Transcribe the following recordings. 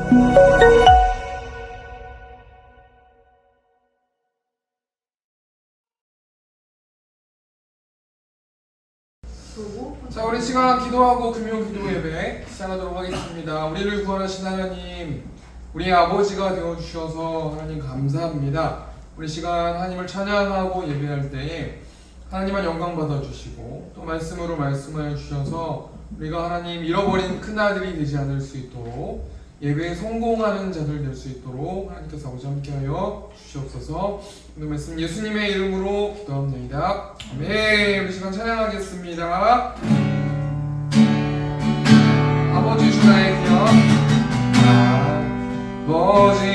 자, 우리 시간 기도하고 금요 기도 예배 시작하도록 하겠습니다. 우리를 구원하신 하나님, 우리 아버지가 되어주셔서 하나님 감사합니다. 우리 시간 하나님을 찬양하고 예배할 때에 하나님만 영광 받아주시고 또 말씀으로 말씀하여 주셔서 우리가 하나님 잃어버린 큰아들이 되지 않을 수 있도록 예배에 성공하는 자들 될 수 있도록 하나님께서 아버지 함께하여 주시옵소서. 오늘 말씀 예수님의 이름으로 기도합니다. 아멘. 우리 시간 찬양하겠습니다. 아버지 주 나의 기억, 아버지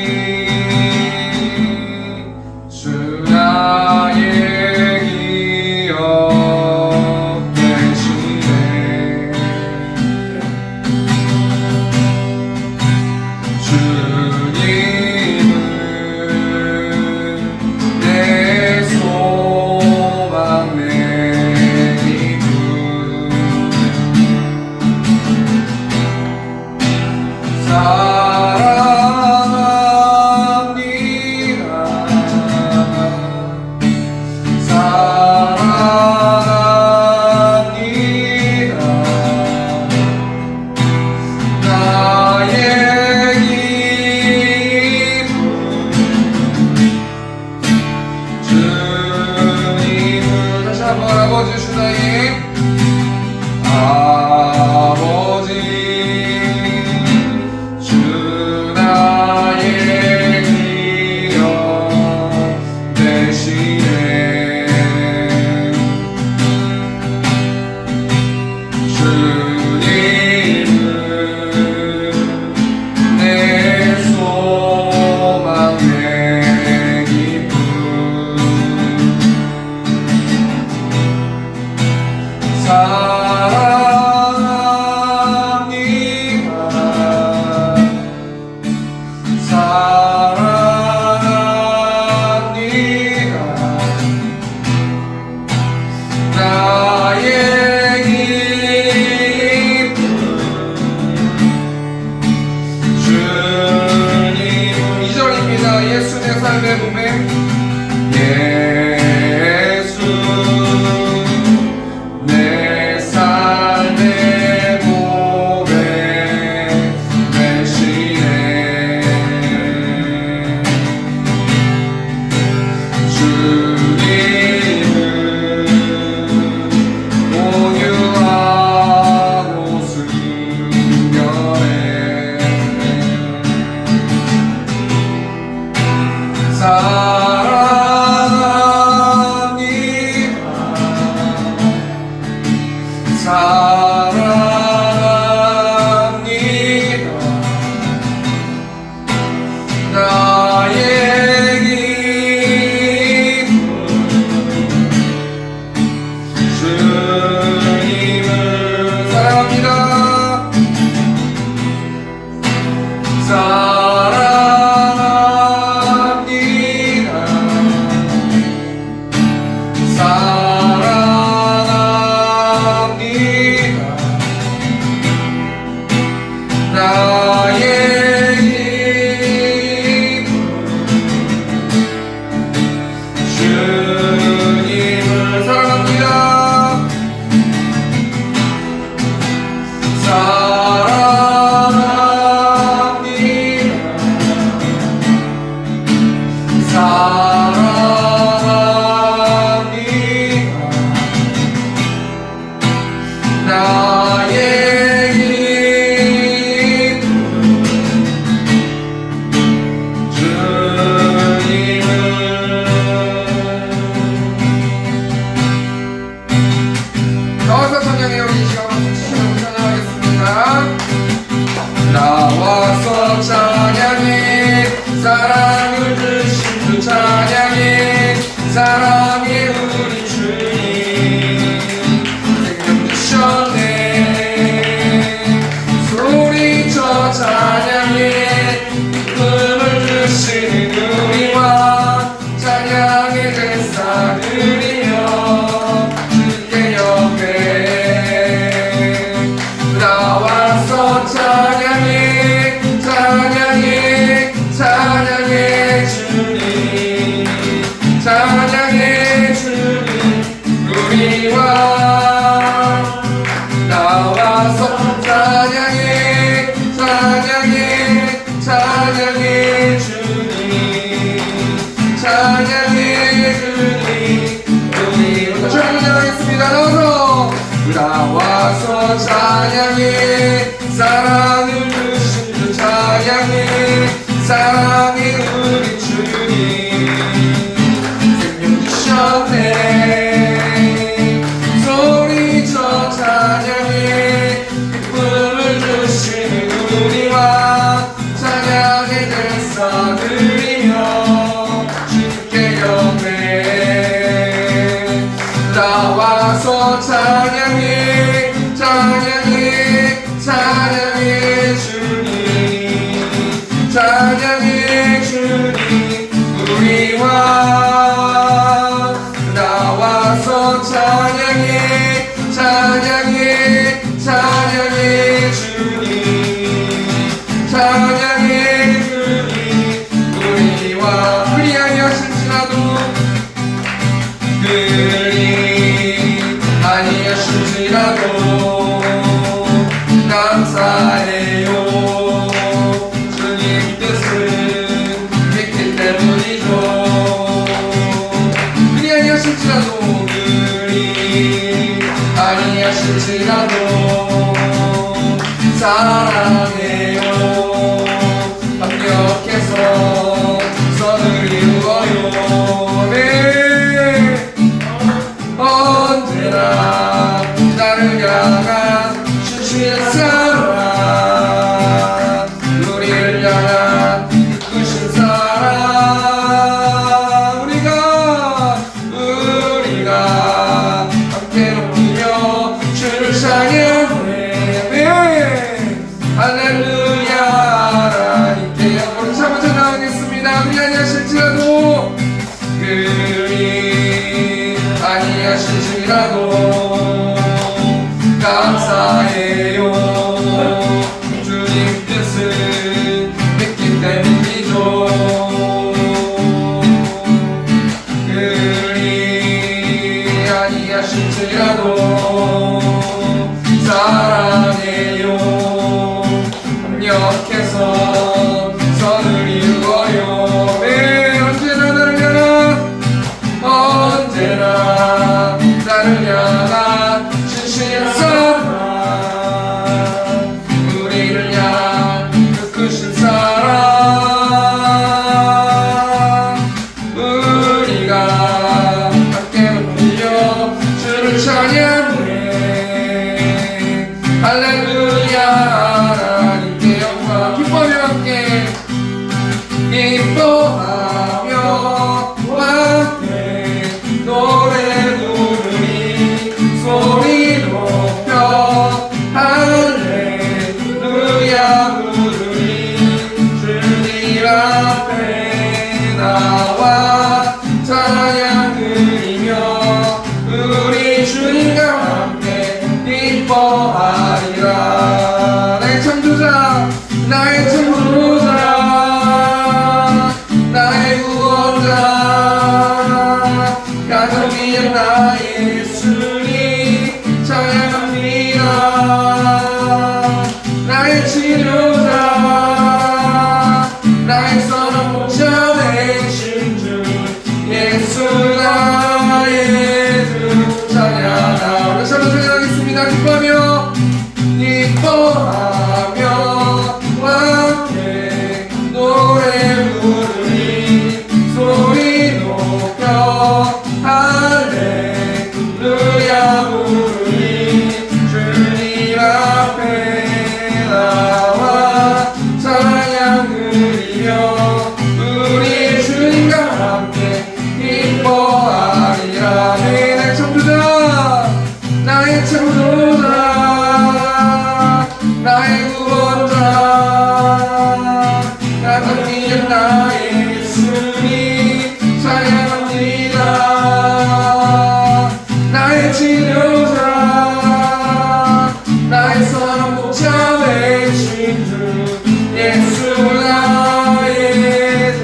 주 나의 기억 되시네. 주님은 내 소망 내 기쁨. 찬양해 찬양해 사랑해요. 합력해서 선을 이루어요. 네. 언제나 나를 향한 진실의 사랑, 우리를 향한 이끄신 사랑, 우리가 함께 높이며 주를 찬양해. 할렐루야. 하나님께 우리 한번 찬양하겠습니다. 우리 아니하실지라도, 그리 아니하실지라도 감사해요. 주님 뜻을 믿기 때문이죠. 그리 아니하실지라도 사랑해요. 협력해서 선을 이루어요. 네, 언제나 나를 향한 진실의 사랑, 우리를 향한 그 크신 사랑, 우리가 함께 높이며 주를 찬양해. 할렐루야. 하나님께 영광. 기뻐하며 함께 노래 부르니 소리 높여 할렐루야 부르니 주님 앞에 나와 찬양 드리며 우리 주님과 함께 기뻐하리라. 나의 창조자, 나의 창조자, 나의 구원자, 가장 위에 나의 예수님 찬양합니다. 나의 치료자, 나의 선한 목자 되신 주 예수 나의 주 찬양하라. 다시 한번 찬양하겠습니다. 기뻐하며 함께 노래 부르니 소리 높여 할렐루야 부르니 주님 앞에 나와 찬양 드리며 우리 주님과 함께 기뻐하리라. 네, 나의 창조자, 나의 창조자, 나의 구원자, 가장 위에 나의 예수님 찬양합니다. 나의 치료자, 나의 선한 목자 되신 주 예수 나의 주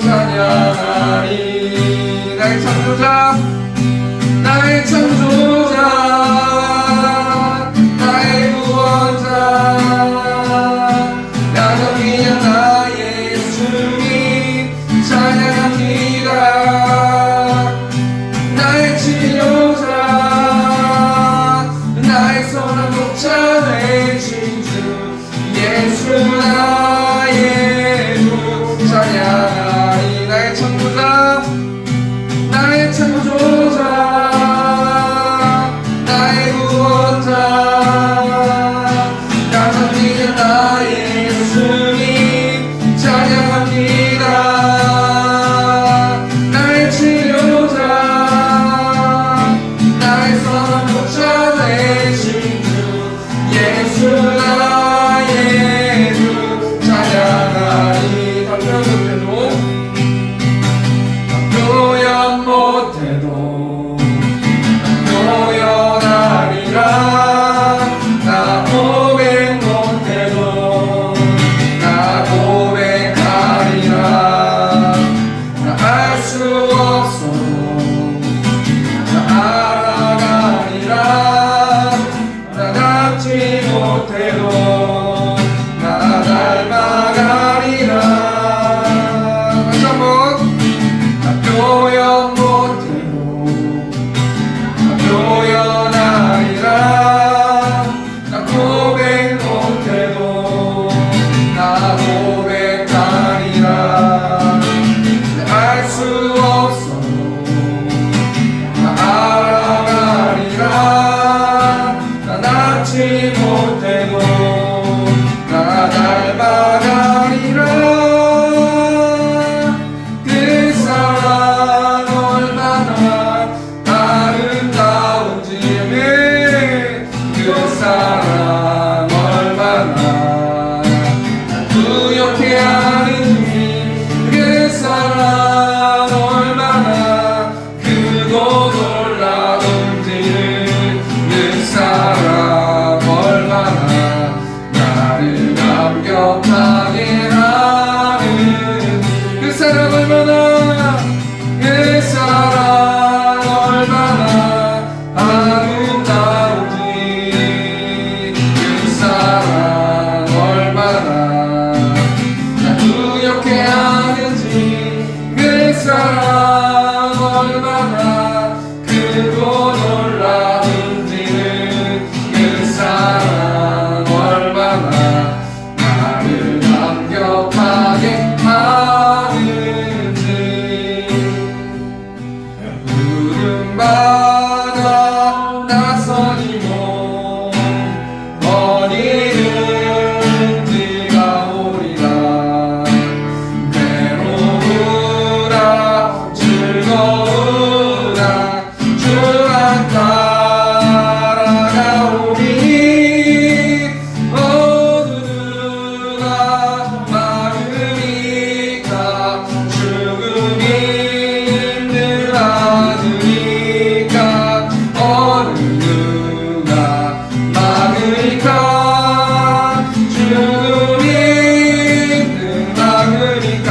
찬양하리. 나의 창조자, 나의 창조자, 나의 구원자, 가장 위에 나의 예수님 찬양합니다. 나의 치료자, 나의 선한 목자 되신 주 예수 이렇게 하는지 그 사랑 얼마나 크고 놀라운지는 그 사랑 얼마나 나를 감격하게 하는 그 사랑 얼마나 그 사랑 얼마나 아름다운지 그 사랑 얼마나 나 두렵게 하는지 그 사랑 얼마나 크고 놀라운지는 그 사랑 얼마나 나를 감격하게 하는지 푸른 바다 낯선 이몸 어디든지 가오리라 괴로우나 즐거우나 주만 따라가오니 어느 누가 막으니까 죽음이 힘들하니까 어느 누가 막으니까 죽음이 힘들하니까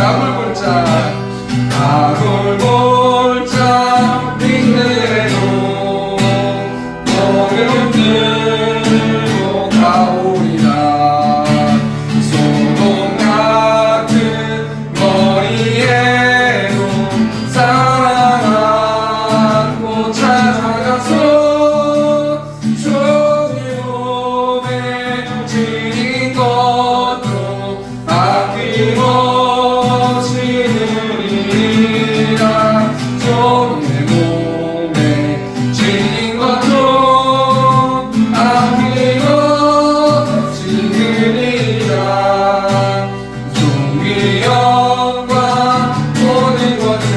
아골골짝 빙그레도 목을 들고 가오리라 소돔 같은 머리에도 사랑 안고 찾아가서 종일 몸에 지닌 것도 아낌없이 누리라 종일 몸에 지닌 것도 아낌없이 누리라 종이 영광 모든 것에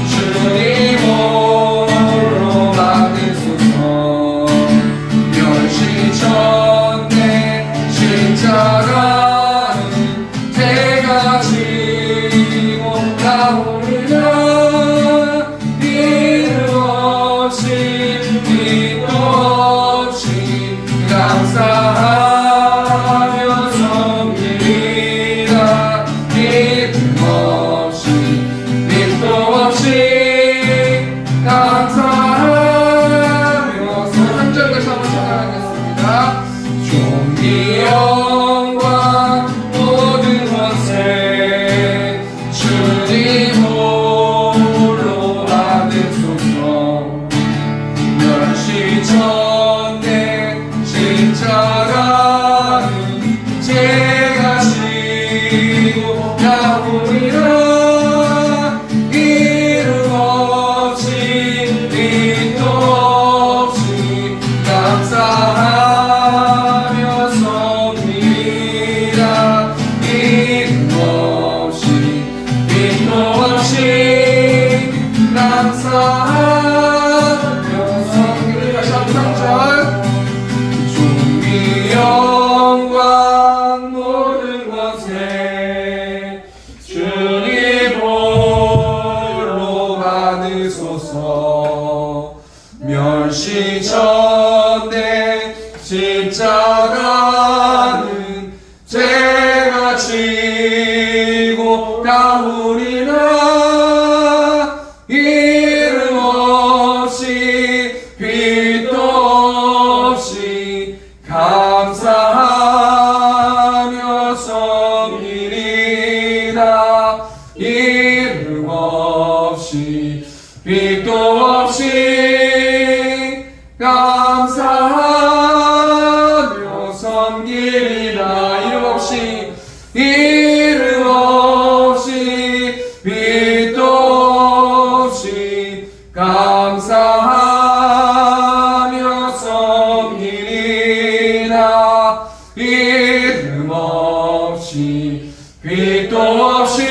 주님 홀로 만드소서 멸시전에 십자가는 대가 지고 나오리라 이름 없이 빛도 없이 감사하며 섬기리라 이름 없이 빛도 없이 감사하며 한 절까지 한번 찬양하겠습니다. 종기 영광 모든 것에 주님 홀로 받으소서 멸시전에 십자가는 제가 지고 나오리라 이름 없이 빛도 없이 감사하며 섬기리라 이름 없이 빛도 없이 감사하며 섬기리라 샵상절 종기 영광 모든 것에 주님 홀로 받으소서 멸시전에 십자가는 제가 지고 가오리라 이름 없이 빛도 없이 감사하며 섬기리라 이름 없이 빛도 없이 감사하며 섬기리라 이름 없이 빛도 없이 감사하며 섬기리라 이름 없이 빛도 없이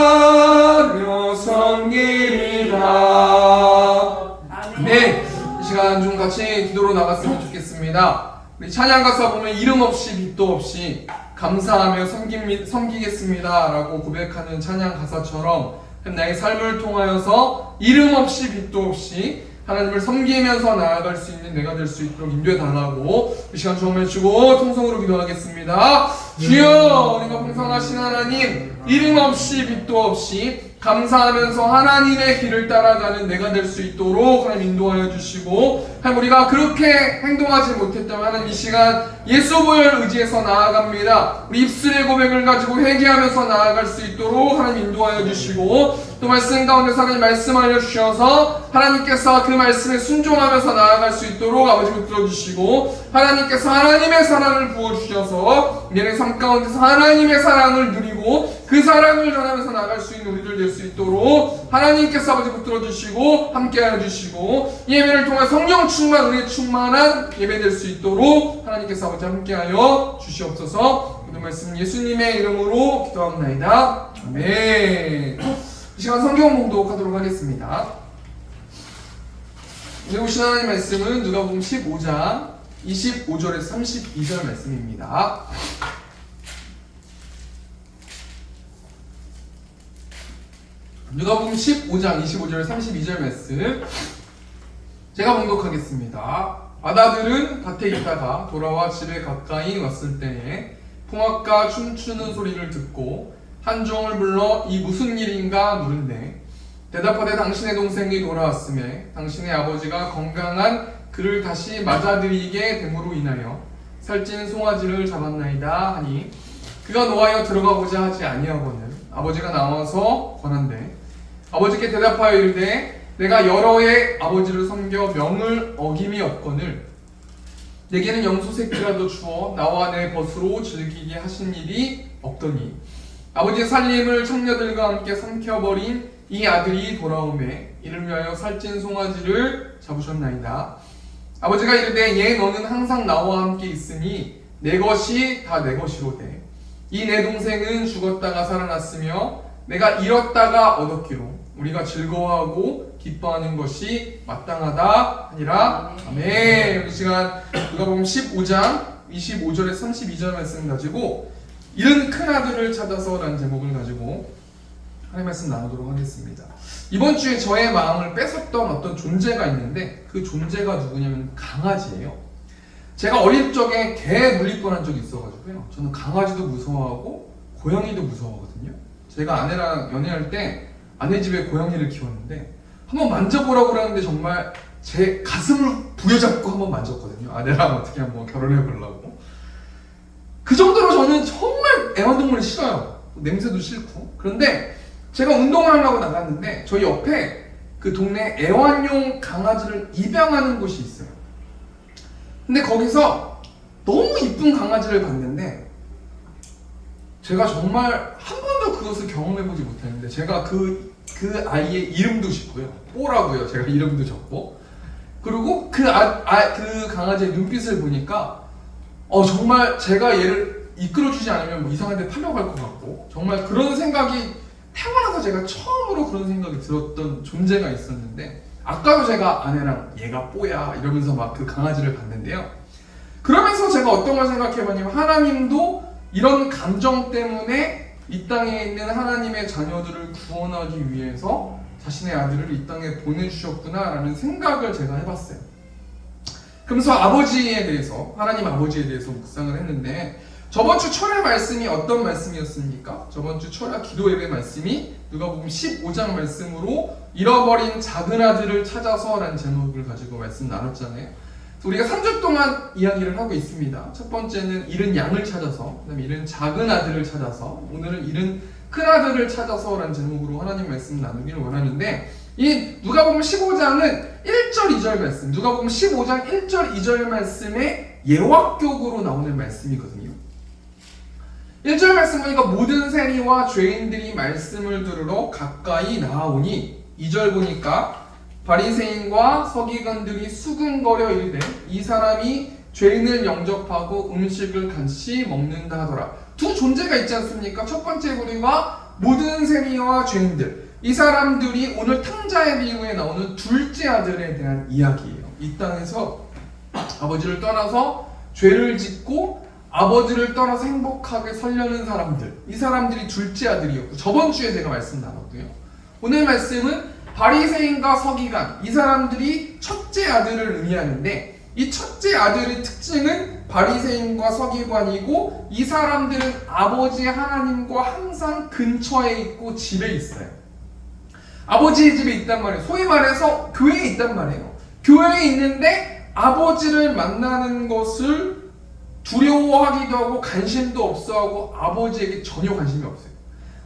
감사하며 섬기리라. 네, 이 시간 좀 같이 기도로 나갔으면 좋겠습니다. 우리 찬양 가사 보면 이름 없이 빛도 없이 감사하며 섬기겠습니다 라고 고백하는 찬양 가사처럼 나의 삶을 통하여서 이름 없이 빛도 없이 하나님을 섬기면서 나아갈 수 있는 내가 될 수 있도록 인도해 달라고 이 시간 주님을 주고 통성으로 기도하겠습니다. 주여, 우리가 풍성하신 하나님, 이름 없이 빛도 없이 감사하면서 하나님의 길을 따라가는 내가 될 수 있도록 하나님 인도하여 주시고, 하나님 우리가 그렇게 행동하지 못했다면 하나님 이 시간 예수 보혈 의지해서 나아갑니다. 우리 입술의 고백을 가지고 회개하면서 나아갈 수 있도록 하나님 인도하여 주시고, 또 말씀 가운데서 하나님 말씀하여 주셔서 하나님께서 그 말씀에 순종하면서 나아갈 수 있도록 아버지 붙들어 주시고, 하나님께서 하나님의 사랑을 부어주셔서 내의 삶 가운데서 하나님의 사랑을 누리고 그 사랑을 전하면서 나아갈 수 있는 우리들 될 수 있도록 하나님께서 아버지 붙들어 주시고 함께하여 주시고, 예배를 통해 성령 충만, 은혜 충만한 예배 될 수 있도록 하나님께서 아버지 함께하여 주시옵소서. 모든 말씀 예수님의 이름으로 기도합나이다. 아멘. 이 시간 성경 봉독하도록 하겠습니다. 오늘 오신 하나님 말씀은 누가복음 15장 25절에서 32절 말씀입니다. 누가복음 15장 25절 32절 말씀 제가 봉독하겠습니다. 아다들은 밭에 있다가 돌아와 집에 가까이 왔을 때에 풍악가 춤추는 소리를 듣고 한 종을 불러 이 무슨 일인가 물은데 대답하되 당신의 동생이 돌아왔음에 당신의 아버지가 건강한 그를 다시 맞아들이게 됨으로 인하여 살찐 송아지를 잡았나이다 하니, 그가 노하여 들어가고자 하지 아니하고는 아버지가 나와서 권한대 아버지께 대답하여 이르되 내가 여러 해 아버지를 섬겨 명을 어김이 없거늘 내게는 염소 새끼라도 주어 나와 내 벗으로 즐기게 하신 일이 없더니 아버지의 살림을 청녀들과 함께 삼켜버린 이 아들이 돌아오매 이를 위하여 살찐 송아지를 잡으셨나이다. 아버지가 이르되 얘 너는 항상 나와 함께 있으니 내 것이 다 내 것이로되 이 내 동생은 죽었다가 살아났으며 내가 잃었다가 얻었기로 우리가 즐거워하고 기뻐하는 것이 마땅하다 하니라. 아멘. 이 시간 누가복음 15장 25절에 32절 말씀 가지고 잃은 큰 아들을 찾아서 라는 제목을 가지고 하나님 말씀 나누도록 하겠습니다. 이번 주에 저의 마음을 뺏었던 어떤 존재가 있는데 그 존재가 누구냐면 강아지예요. 제가 어릴 적에 개 물릴 뻔한 적이 있어가지고요. 저는 강아지도 무서워하고 고양이도 무서워하거든요. 제가 아내랑 연애할 때 아내 집에 고양이를 키웠는데 한번 만져보라고 그러는데 정말 제 가슴을 부여잡고 한번 만졌거든요. 아내랑 어떻게 한번 결혼해 보려고. 그 정도로 저는 정말 애완동물을 싫어요. 냄새도 싫고. 그런데 제가 운동을 하려고 나갔는데 저희 옆에 그 동네 애완용 강아지를 입양하는 곳이 있어요. 근데 거기서 너무 이쁜 강아지를 봤는데 제가 정말 한 번도 그것을 경험해보지 못했는데 제가 그 아이의 이름도 짓고요. 뽀라고요. 제가 이름도 적고. 그리고 그 강아지의 눈빛을 보니까 정말 제가 얘를 이끌어주지 않으면 뭐 이상한 데 팔려갈 것 같고, 정말 그런 생각이 태어나서 제가 처음으로 그런 생각이 들었던 존재가 있었는데, 아까도 제가 아내랑 얘가 뽀야 이러면서 막 그 강아지를 봤는데요. 그러면서 제가 어떤 걸 생각해봤냐면 하나님도 이런 감정 때문에 이 땅에 있는 하나님의 자녀들을 구원하기 위해서 자신의 아들을 이 땅에 보내주셨구나 라는 생각을 제가 해봤어요. 그러면서 아버지에 대해서, 하나님 아버지에 대해서 묵상을 했는데, 저번 주 철야 말씀이 어떤 말씀이었습니까? 저번 주 철야 기도 예배 말씀이 누가복음 15장 말씀으로 잃어버린 작은 아들을 찾아서 라는 제목을 가지고 말씀 나눴잖아요. 우리가 3주 동안 이야기를 하고 있습니다. 첫 번째는 잃은 양을 찾아서, 그 다음에 잃은 작은 아들을 찾아서, 오늘은 잃은 큰 아들을 찾아서 라는 제목으로 하나님 말씀 나누기를 원하는데, 이 누가복음 15장은 1절 2절 말씀, 누가복음 15장 1절 2절 말씀의 예화격으로 나오는 말씀이거든요. 1절 말씀 보니까 모든 세리와 죄인들이 말씀을 들으러 가까이 나아오니, 2절 보니까 바리새인과 서기관들이 수근거려 이르되 이 사람이 죄인을 영접하고 음식을 같이 먹는다 하더라. 두 존재가 있지 않습니까? 첫 번째 부류가 모든 세리와 죄인들, 이 사람들이 오늘 탕자의 비유에 나오는 둘째 아들에 대한 이야기예요. 이 땅에서 아버지를 떠나서 죄를 짓고 아버지를 떠나서 행복하게 살려는 사람들, 이 사람들이 둘째 아들이었고, 저번 주에 제가 말씀 나눴고요. 오늘 말씀은 바리새인과 서기관, 이 사람들이 첫째 아들을 의미하는데, 이 첫째 아들의 특징은 바리새인과 서기관이고, 이 사람들은 아버지 하나님과 항상 근처에 있고 집에 있어요. 아버지의 집에 있단 말이에요. 소위 말해서 교회에 있단 말이에요. 교회에 있는데 아버지를 만나는 것을 두려워하기도 하고 관심도 없어하고 아버지에게 전혀 관심이 없어요.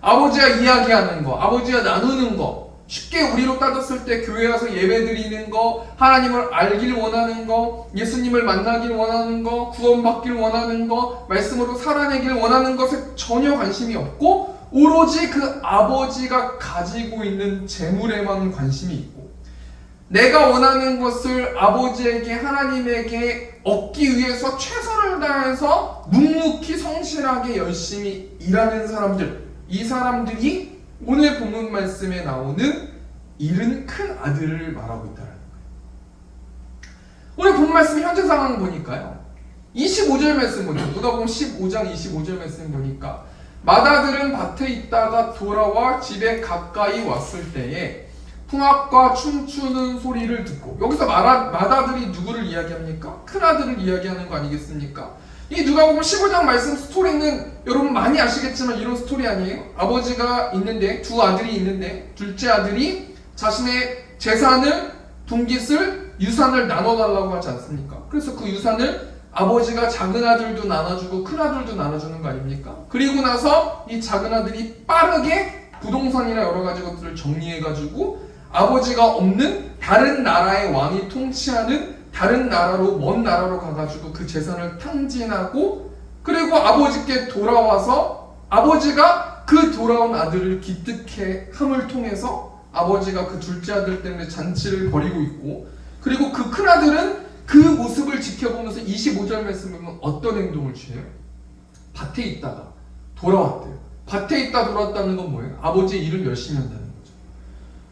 아버지와 이야기하는 거, 아버지와 나누는 거, 쉽게 우리로 따졌을 때 교회 와서 예배 드리는 거, 하나님을 알길 원하는 거, 예수님을 만나길 원하는 거, 구원받길 원하는 거, 말씀으로 살아내길 원하는 것에 전혀 관심이 없고, 오로지 그 아버지가 가지고 있는 재물에만 관심이 있고, 내가 원하는 것을 아버지에게, 하나님에게 얻기 위해서 최선을 다해서 묵묵히 성실하게 열심히 일하는 사람들, 이 사람들이 오늘 본문 말씀에 나오는 잃은 큰 아들을 말하고 있다는 거예요. 오늘 본문 말씀 현재 상황 보니까요, 25절 말씀 보니까, 누가복음 15장 25절 말씀 보니까, 맏아들은 밭에 있다가 돌아와 집에 가까이 왔을 때에 풍악과 춤추는 소리를 듣고, 여기서 맏아들이 누구를 이야기합니까? 큰아들을 이야기하는 거 아니겠습니까? 이 누가복음 15장 말씀 스토리는 여러분 많이 아시겠지만 이런 스토리 아니에요? 아버지가 있는데, 두 아들이 있는데, 둘째 아들이 자신의 재산을, 분깃을, 유산을 나눠달라고 하지 않습니까? 그래서 그 유산을 아버지가 작은 아들도 나눠주고 큰 아들도 나눠주는 거 아닙니까? 그리고 나서 이 작은 아들이 빠르게 부동산이나 여러 가지 것들을 정리해가지고 아버지가 없는 다른 나라의 왕이 통치하는 다른 나라로, 먼 나라로 가가지고 그 재산을 탕진하고, 그리고 아버지께 돌아와서 아버지가 그 돌아온 아들을 기특해 함을 통해서 아버지가 그 둘째 아들 때문에 잔치를 벌이고 있고, 그리고 그 큰 아들은 그 모습을 지켜보면서 25절 말씀을 보면 어떤 행동을 취해요? 밭에 있다가 돌아왔대요. 밭에 있다 돌아왔다는 건 뭐예요? 아버지의 일을 열심히 한다는 거죠.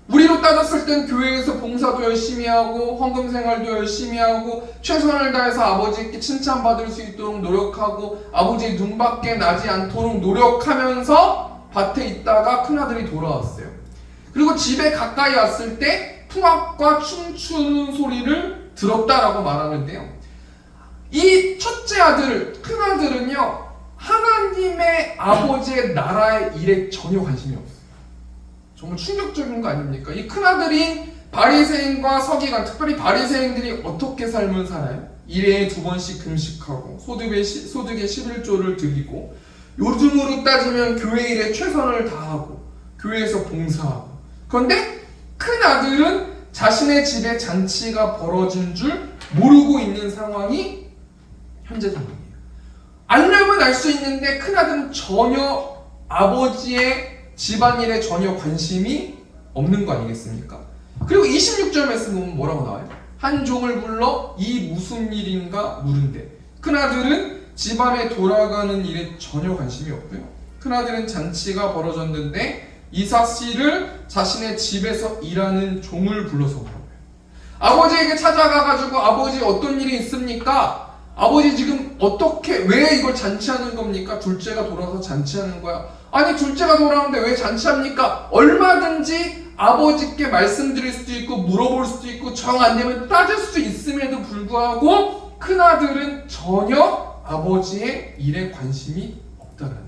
우리로 따졌을 땐 교회에서 봉사도 열심히 하고 헌금 생활도 열심히 하고 최선을 다해서 아버지께 칭찬받을 수 있도록 노력하고 아버지의 눈밖에 나지 않도록 노력하면서 밭에 있다가 큰아들이 돌아왔어요. 그리고 집에 가까이 왔을 때 풍악과 춤추는 소리를 들었다라고 말하는데요, 이 첫째 아들, 큰아들은요 하나님의 아버지의 나라의 일에 전혀 관심이 없어요. 정말 충격적인 거 아닙니까? 이 큰아들인 바리새인과 서기관, 특별히 바리새인들이 어떻게 삶을 살아요? 1회에 2번씩 금식하고 소득의 11조를 드리고, 요즘으로 따지면 교회 일에 최선을 다하고 교회에서 봉사하고, 그런데 큰아들은 자신의 집에 잔치가 벌어진 줄 모르고 있는 상황이 현재 상황이에요. 알려면 알 수 있는데 큰아들은 전혀 아버지의 집안일에 전혀 관심이 없는 거 아니겠습니까? 그리고 26절 말씀 보면 뭐라고 나와요? 한 종을 불러 이 무슨 일인가 물은데, 큰아들은 집안에 돌아가는 일에 전혀 관심이 없고요. 큰아들은 잔치가 벌어졌는데 이삭 씨를 자신의 집에서 일하는 종을 불러서 물어봐요. 아버지에게 찾아가가지고 아버지 어떤 일이 있습니까? 아버지 지금 어떻게, 왜 이걸 잔치하는 겁니까? 둘째가 돌아와서 잔치하는 거야. 아니 둘째가 돌아오는데 왜 잔치합니까? 얼마든지 아버지께 말씀드릴 수도 있고 물어볼 수도 있고 정 안 되면 따질 수도 있음에도 불구하고 큰아들은 전혀 아버지의 일에 관심이 없다는 거예요.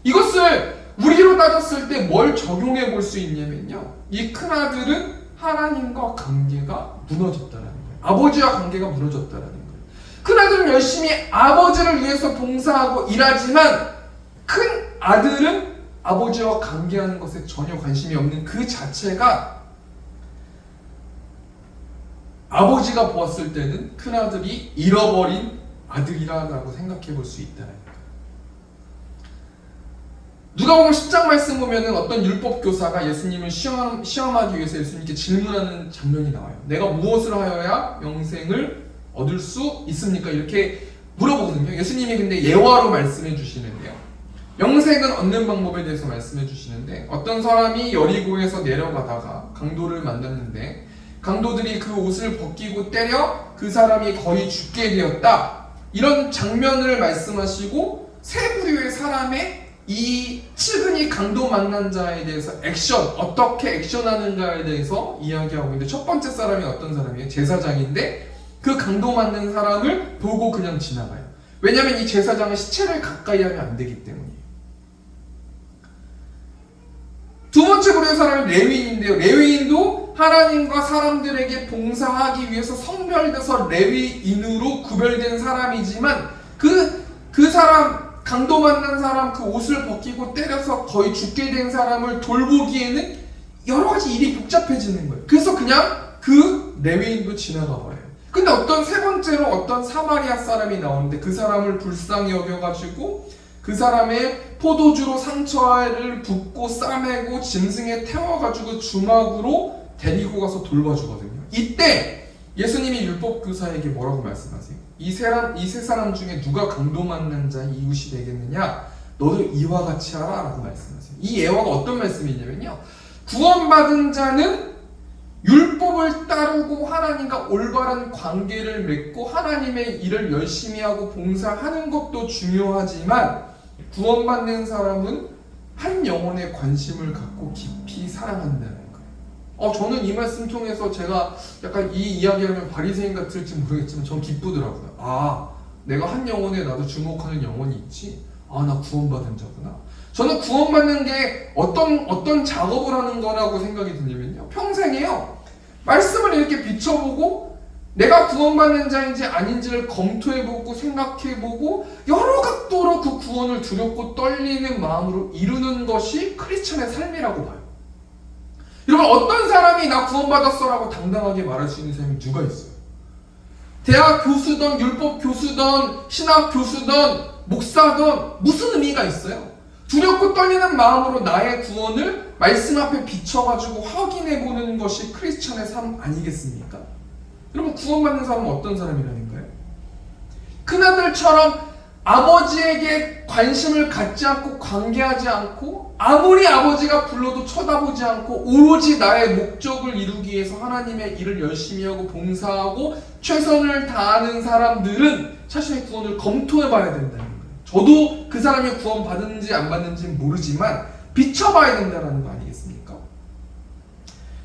이것을 우리로 따졌을 때 뭘 적용해 볼 수 있냐면요, 이 큰아들은 하나님과 관계가 무너졌다는 거예요. 아버지와 관계가 무너졌다는 거예요. 큰아들은 열심히 아버지를 위해서 봉사하고 일하지만 큰 아들은 아버지와 관계하는 것에 전혀 관심이 없는 그 자체가 아버지가 보았을 때는 큰아들이 잃어버린 아들이라고 생각해 볼 수 있다는 거예요. 누가복음 10장 말씀 보면은 어떤 율법 교사가 예수님을 시험하기 위해서 예수님께 질문하는 장면이 나와요. 내가 무엇을 하여야 영생을 얻을 수 있습니까? 이렇게 물어보거든요. 예수님이 근데 예화로 말씀해 주시는데요, 영생을 얻는 방법에 대해서 말씀해 주시는데, 어떤 사람이 여리고에서 내려가다가 강도를 만났는데 강도들이 그 옷을 벗기고 때려 그 그 사람이 거의 죽게 되었다. 이런 장면을 말씀하시고 세 부류의 사람의 이 측은히 강도 만난 자에 대해서 어떻게 액션하는가에 대해서 이야기하고 있는데, 첫 번째 사람이 어떤 사람이에요? 제사장인데 그 강도 맞는 사람을 보고 그냥 지나가요. 왜냐하면 이 제사장은 시체를 가까이 하면 안 되기 때문이에요. 두 번째 부류의 사람은 레위인인데요. 레위인도 하나님과 사람들에게 봉사하기 위해서 성별돼서 레위인으로 구별된 사람이지만 그 사람, 강도 만난 사람, 그 옷을 벗기고 때려서 거의 죽게 된 사람을 돌보기에는 여러 가지 일이 복잡해지는 거예요. 그래서 그냥 그 레위인도 지나가 버려요. 근데 세 번째로 어떤 사마리아 사람이 나오는데 그 사람을 불쌍히 여겨가지고 그 사람의 포도주로 상처를 붓고 싸매고 짐승에 태워가지고 주막으로 데리고 가서 돌봐주거든요. 이때 예수님이 율법교사에게 뭐라고 말씀하세요? 이 세 사람 중에 누가 강도 만난 자의 이웃이 되겠느냐? 너도 이와 같이 하라 라고 말씀하세요. 이 예화가 어떤 말씀이냐면요, 구원받은 자는 율법을 따르고 하나님과 올바른 관계를 맺고 하나님의 일을 열심히 하고 봉사하는 것도 중요하지만, 구원받는 사람은 한 영혼에 관심을 갖고 깊이 사랑한다는 거예요. 저는 이 말씀 통해서 제가 약간 이 이야기하면 바리새인 같을지 모르겠지만 전 기쁘더라고요. 내가 한 영혼에 나도 주목하는 영혼이 있지. 나 구원받은 자구나. 저는 구원받는 게 어떤 작업을 하는 거라고 생각이 드냐면요, 평생에요, 말씀을 이렇게 비춰보고 내가 구원받는 자인지 아닌지를 검토해보고 생각해보고 여러 각도로 그 구원을 두렵고 떨리는 마음으로 이루는 것이 크리스천의 삶이라고 봐요. 여러분, 어떤 사람이 나 구원받았어 라고 당당하게 말할 수 있는 사람이 누가 있어요? 대학 교수든 율법 교수든 신학 교수든 목사든 무슨 의미가 있어요? 두렵고 떨리는 마음으로 나의 구원을 말씀 앞에 비춰가지고 확인해보는 것이 크리스천의 삶 아니겠습니까? 여러분, 구원받는 사람은 어떤 사람이라는 거예요? 큰아들처럼 아버지에게 관심을 갖지 않고 관계하지 않고 아무리 아버지가 불러도 쳐다보지 않고 오로지 나의 목적을 이루기 위해서 하나님의 일을 열심히 하고 봉사하고 최선을 다하는 사람들은 자신의 구원을 검토해봐야 된다는 거예요. 저도 그 사람이 구원받는지 안 받는지는 모르지만 비춰봐야 된다는 거 아니겠습니까?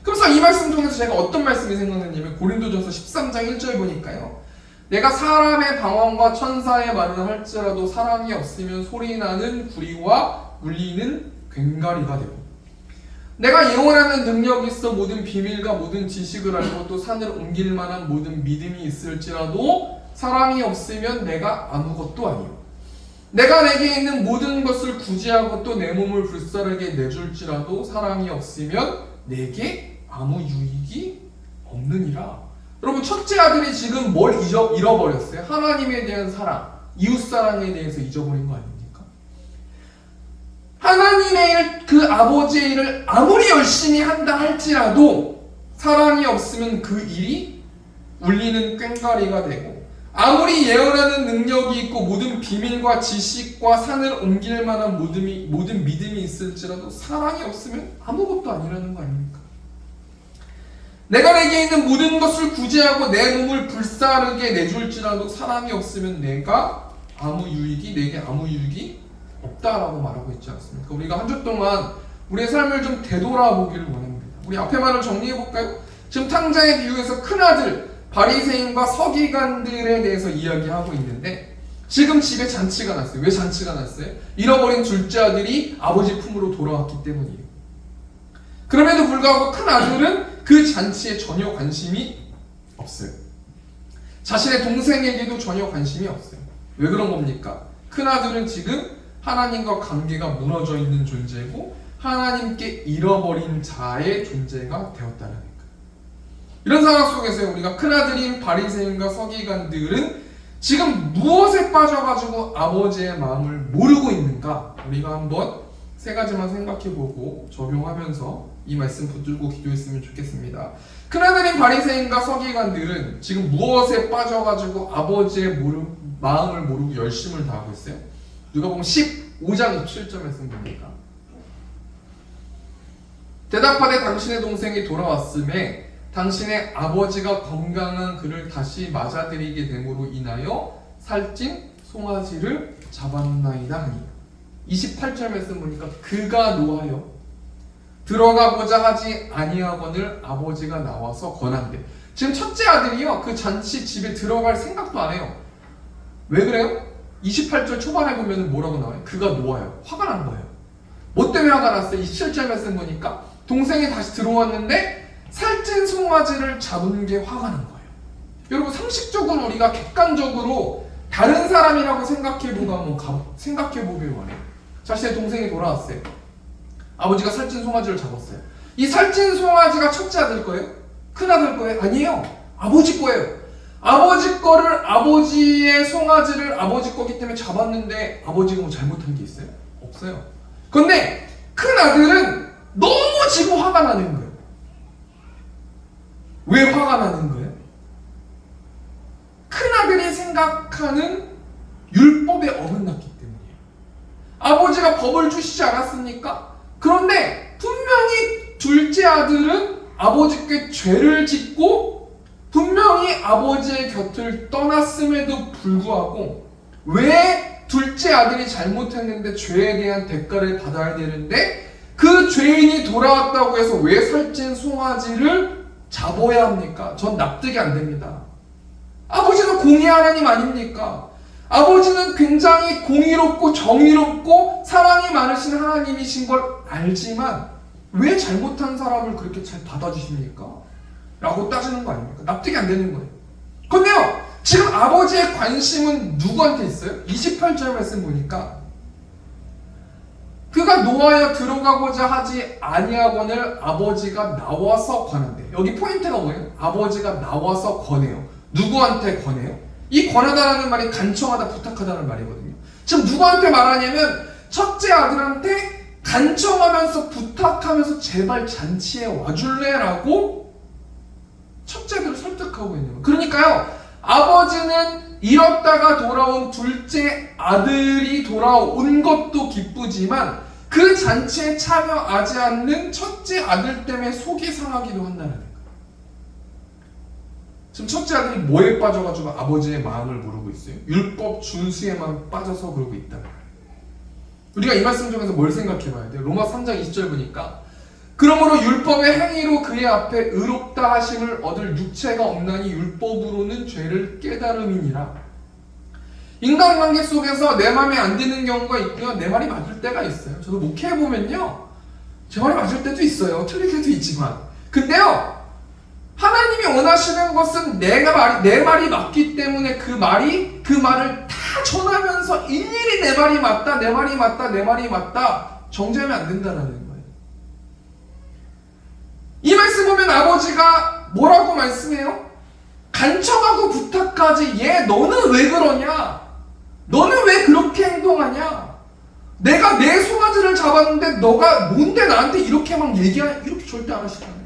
그래서 이 말씀 중에서 제가 어떤 말씀이 생각났냐면 고린도전서 13장 1절 보니까요, 내가 사람의 방언과 천사의 말을 할지라도 사랑이 없으면 소리나는 구리와 울리는 괭가리가 되고, 내가 예언하는 능력이 있어 모든 비밀과 모든 지식을 알고 또 산을 옮길 만한 모든 믿음이 있을지라도 사랑이 없으면 내가 아무것도 아니요, 내가 내게 있는 모든 것을 구제하고 또 내 몸을 불사르게 내줄지라도 사랑이 없으면 내게 아무 유익이 없느니라. 여러분, 첫째 아들이 지금 뭘 잃어버렸어요? 하나님에 대한 사랑, 이웃사랑에 대해서 잊어버린 거 아닙니까? 하나님의 일, 그 아버지의 일을 아무리 열심히 한다 할지라도 사랑이 없으면 그 일이 울리는 꽹과리가 되고, 아무리 예언하는 능력이 있고 모든 비밀과 지식과 산을 옮길 만한 모든 믿음이 있을지라도 사랑이 없으면 아무것도 아니라는 거 아닙니까? 내가 내게 있는 모든 것을 구제하고 내 몸을 불사르게 내줄지라도 사랑이 없으면 내게 아무 유익이 없다라고 말하고 있지 않습니까? 우리가 한 주 동안 우리의 삶을 좀 되돌아보기를 원합니다. 우리 앞에 말을 정리해볼까요? 지금 탕자의 비유에서 큰아들 바리새인과 서기관들에 대해서 이야기하고 있는데, 지금 집에 잔치가 났어요. 왜 잔치가 났어요? 잃어버린 둘째 아들이 아버지 품으로 돌아왔기 때문이에요. 그럼에도 불구하고 큰아들은 그 잔치에 전혀 관심이 없어요. 자신의 동생에게도 전혀 관심이 없어요. 왜 그런 겁니까? 큰아들은 지금 하나님과 관계가 무너져 있는 존재고 하나님께 잃어버린 자의 존재가 되었다는 거예요. 이런 상황 속에서 우리가 큰아들인 바리새인과 서기관들은 지금 무엇에 빠져가지고 아버지의 마음을 모르고 있는가? 우리가 한번 세 가지만 생각해보고 적용하면서 이 말씀 붙들고 기도했으면 좋겠습니다. 큰아들인 바리새인과 서기관들은 지금 무엇에 빠져가지고 아버지의 마음을 모르고 열심을 다하고 있어요? 누가복음 15장 27절 말씀 봅니까? 대답하되 당신의 동생이 돌아왔음에 당신의 아버지가 건강한 그를 다시 맞아들이게 됨으로 인하여 살찐 송아지를 잡았나이다 하니 28절 말씀 보니까 그가 노하여 들어가고자 하지 아니하거늘 아버지가 나와서 권한대. 지금 첫째 아들이요 그 잔치 집에 들어갈 생각도 안 해요. 왜 그래요? 28절 초반에 보면 뭐라고 나와요? 그가 노하여 화가 난 거예요. 뭐 때문에 화가 났어요? 27절 말씀 보니까 동생이 다시 들어왔는데 살찐 송아지를 잡은 게 화가 난 거예요. 여러분 상식적으로 우리가 객관적으로 다른 사람이라고 생각해보길 원해요. 자신의 동생이 돌아왔어요. 아버지가 살찐 송아지를 잡았어요. 이 살찐 송아지가 첫째 아들 거예요? 큰 아들 거예요? 아니에요. 아버지 거예요. 아버지 거를 아버지의 송아지를 아버지 거기 때문에 잡았는데 아버지가 뭐 잘못한 게 있어요? 없어요. 그런데 큰 아들은 너무 지금 화가 나는 거예요. 왜 화가 나는 거예요? 큰 아들이 생각하는 율법에 어긋났기 때문이에요. 아버지가 법을 주시지 않았습니까? 그런데 분명히 둘째 아들은 아버지께 죄를 짓고 분명히 아버지의 곁을 떠났음에도 불구하고 왜 둘째 아들이 잘못했는데 죄에 대한 대가를 받아야 되는데 그 죄인이 돌아왔다고 해서 왜 살찐 송아지를 잡아야 합니까? 전 납득이 안 됩니다. 아버지는 공의 하나님 아닙니까? 아버지는 굉장히 공의롭고 정의롭고 사랑이 많으신 하나님이신 걸 알지만 왜 잘못한 사람을 그렇게 잘 받아주십니까? 라고 따지는 거 아닙니까? 납득이 안 되는 거예요. 근데요, 지금 아버지의 관심은 누구한테 있어요? 28절 말씀 보니까 그가 노하여 들어가고자 하지 아니하거늘 아버지가 나와서 권한대. 여기 포인트가 뭐예요? 아버지가 나와서 권해요. 누구한테 권해요? 이 권하다라는 말이 간청하다, 부탁하다는 말이거든요. 지금 누구한테 말하냐면 첫째 아들한테 간청하면서 부탁하면서 제발 잔치에 와줄래라고 첫째 아들을 설득하고 있는 거예요. 그러니까요, 아버지는 잃었다가 돌아온 둘째 아들이 돌아온 것도 기쁘지만 그 잔치에 참여하지 않는 첫째 아들 때문에 속이 상하기도 한다는 거예요. 지금 첫째 아들이 뭐에 빠져가지고 아버지의 마음을 모르고 있어요? 율법 준수에만 빠져서 그러고 있다는 거예요. 우리가 이 말씀 중에서 뭘 생각해 봐야 돼요? 로마 3장 20절 보니까 그러므로 율법의 행위로 그의 앞에 의롭다 하심을 얻을 육체가 없나니 율법으로는 죄를 깨달음이니라. 인간관계 속에서 내 마음에 안 드는 경우가 있고요, 내 말이 맞을 때가 있어요. 저도 목회해보면요, 제 말이 맞을 때도 있어요. 틀릴 때도 있지만. 근데요, 하나님이 원하시는 것은 내 말이 맞기 때문에 그 말을 다 전하면서 일일이 내 말이 맞다, 내 말이 맞다, 내 말이 맞다 정죄하면 안 된다는 거예요. 이 말씀 보면 아버지가 뭐라고 말씀해요? 간청하고 부탁하지. 얘 너는 왜 그러냐? 너는 왜 그렇게 행동하냐? 내가 내 송아지를 잡았는데 너가 뭔데 나한테 이렇게 막 얘기하냐? 이렇게 절대 안 하시잖아요.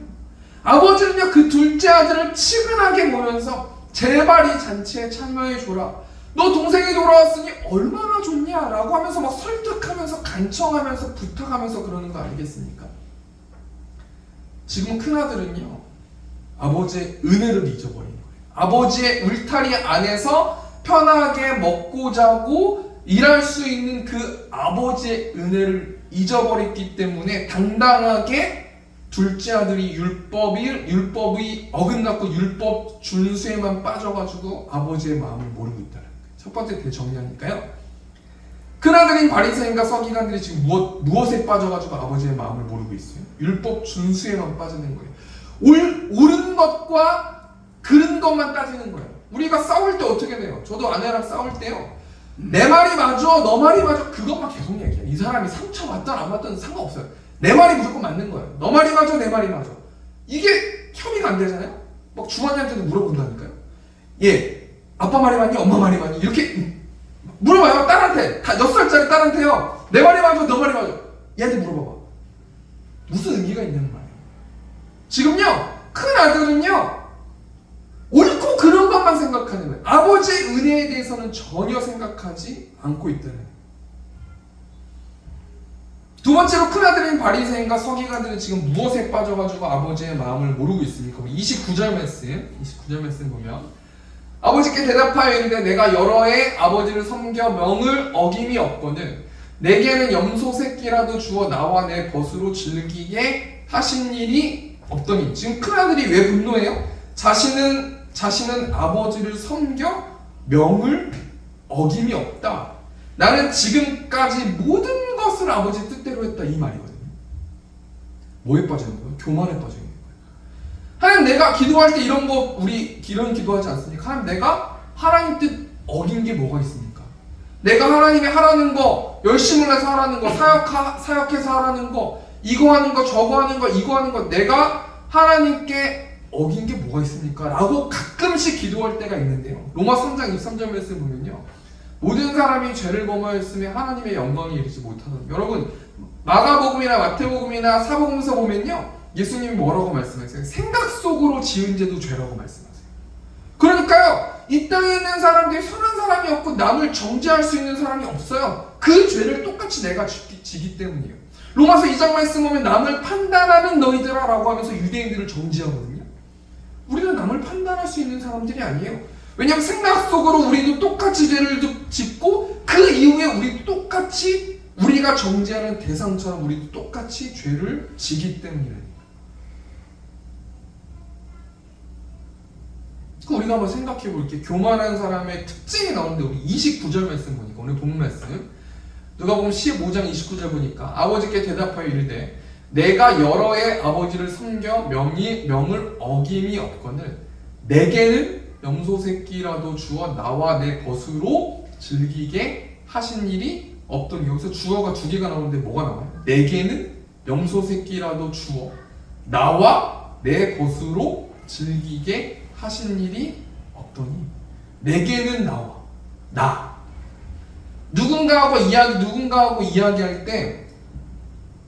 아버지는요, 그 둘째 아들을 치근하게 보면서 제발 이 잔치에 참여해줘라. 너 동생이 돌아왔으니 얼마나 좋냐? 라고 하면서 막 설득하면서 간청하면서 부탁하면서 그러는 거 아니겠습니까? 지금 큰아들은요, 아버지의 은혜를 잊어버린 거예요. 아버지의 울타리 안에서 편하게 먹고 자고 일할 수 있는 그 아버지의 은혜를 잊어버렸기 때문에 당당하게 둘째 아들이 율법이 어긋났고 율법 준수에만 빠져가지고 아버지의 마음을 모르고 있다는 거예요. 첫 번째 대정리하니까요, 큰아들인 바리새인과 서기관들이 지금 무엇에 빠져가지고 아버지의 마음을 모르고 있어요? 율법 준수에만 빠지는 거예요. 옳은 것과 그른 것만 따지는 거예요. 우리가 싸울 때 어떻게 돼요? 저도 아내랑 싸울 때요, 내 말이 맞아, 너 말이 맞아, 그것만 계속 얘기해요. 이 사람이 상처 받든 안 받든 상관없어요. 내 말이 무조건 맞는 거예요. 너 말이 맞아, 내 말이 맞아. 이게 협의가 안 되잖아요? 막 주머니한테도 물어본다니까요. 얘, 아빠 말이 맞니? 엄마 말이 맞니? 이렇게 물어봐요. 딸한테. 다 6살짜리 딸한테요. 내 말이 맞아, 너 말이 맞아. 얘한테 물어봐봐. 무슨 의미가 있냐는 말이에요. 지금요, 큰 아들은요, 옳고 그런 것만 생각하는 거예요. 아버지의 은혜에 대해서는 전혀 생각하지 않고 있다는 거예요. 두 번째로 큰아들인 바리새인과 서기관들은 지금 무엇에 빠져가지고 아버지의 마음을 모르고 있습니까? 29절 말씀 보면 아버지께 대답하여 이르되 내가 여러 해 아버지를 섬겨 명을 어김이 없거늘 내게는 염소 새끼라도 주어 나와 내 벗으로 즐기게 하신 일이 없더니. 지금 큰아들이 왜 분노해요? 자신은 아버지를 섬겨 명을 어김이 없다. 나는 지금까지 모든 것을 아버지 뜻대로 했다, 이 말이거든요. 뭐에 빠져 있는 거예요? 교만에 빠져 있는 거예요. 하나님, 내가 기도할 때 이런 기도하지 않습니까? 하나님, 내가 하나님 뜻 어긴 게 뭐가 있습니까? 내가 하나님이 하라는 거, 열심을 내서 하라는 거, 사역해서 하라는 거, 이거 하는 거, 저거 하는 거, 이거 하는 거, 내가 하나님께 어긴 게 뭐가 있습니까? 라고 가끔씩 기도할 때가 있는데요. 로마 3장 23절 말씀 보면요, 모든 사람이 죄를 범하였으며 하나님의 영광에 이르지 못하다. 여러분, 마가복음이나 마태복음이나 사복음서 보면요, 예수님이 뭐라고 말씀하세요? 생각 속으로 지은 죄도 죄라고 말씀하세요. 그러니까요, 이 땅에 있는 사람들이 선한 사람이 없고 남을 정죄할 수 있는 사람이 없어요. 그 죄를 똑같이 내가 지기 때문이에요. 로마서 2장 말씀 보면 남을 판단하는 너희들아 라고 하면서 유대인들을 정죄하거든요. 우리는 남을 판단할 수 있는 사람들이 아니에요. 왜냐하면 생각 속으로 우리도 똑같이 죄를 짓고 그 이후에 우리도 똑같이 우리가 정죄하는 대상처럼 우리도 똑같이 죄를 지기 때문이라니까. 우리가 한번 생각해 볼게요. 교만한 사람의 특징이 나오는데 우리 29절 말씀 보니까, 오늘 본 말씀 누가복음 15장 29절 보니까 아버지께 대답하여 이르되 내가 여러 해 아버지를 섬겨 명을 어김이 없거늘 내게는 염소 새끼라도 주어 나와 내 벗으로 즐기게 하신 일이 없더니. 여기서 주어가 두 개가 나오는데 뭐가 나와요? 내게는 염소 새끼라도 주어 나와 내 벗으로 즐기게 하신 일이 없더니. 내게는 나와, 나. 누군가하고 이야기할 때